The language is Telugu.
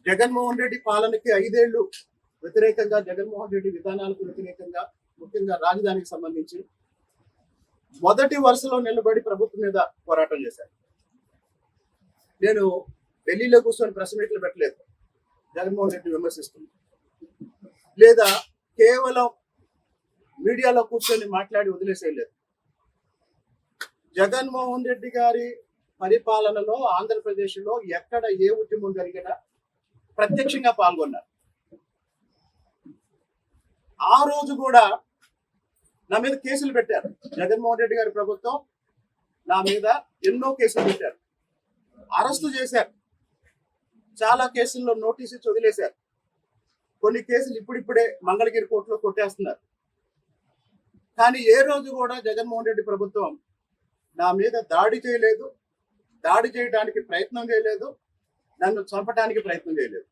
జగన్మోహన్ రెడ్డి పాలనకి 5 ఏళ్లు వ్యతిరేకంగా, జగన్మోహన్ రెడ్డి విధానాలకు వ్యతిరేకంగా, ముఖ్యంగా రాజధానికి సంబంధించి మొదటి వరుసలో నిలబడి ప్రభుత్వం మీద పోరాటం చేశారు. నేను ఢిల్లీలో కూర్చొని ప్రెస్ మీట్లు పెట్టలేదు జగన్మోహన్ రెడ్డి విమర్శిస్తుంది, లేదా కేవలం మీడియాలో కూర్చొని మాట్లాడి వదిలేసేయలేదు. జగన్మోహన్ రెడ్డి గారి పరిపాలనలో ఆంధ్రప్రదేశ్లో ఎక్కడ ఏ ఉద్యమం జరిగినా ప్రత్యక్షంగా పాల్గొన్నారు. ఆ రోజు కూడా నా మీద కేసులు పెట్టారు. జగన్మోహన్ రెడ్డి గారి ప్రభుత్వం నా మీద ఎన్నో కేసులు పెట్టారు, అరెస్టు చేశారు, చాలా కేసుల్లో నోటీసు ఇచ్చి వదిలేశారు. కొన్ని కేసులు ఇప్పుడిప్పుడే మంగళగిరి కోర్టులో కొట్టేస్తున్నారు. కానీ ఏ రోజు కూడా జగన్మోహన్ రెడ్డి ప్రభుత్వం నా మీద దాడి చేయలేదు, దాడి చేయడానికి ప్రయత్నం చేయలేదు, నన్ను చంపడానికి ప్రయత్నం చేయలేదు.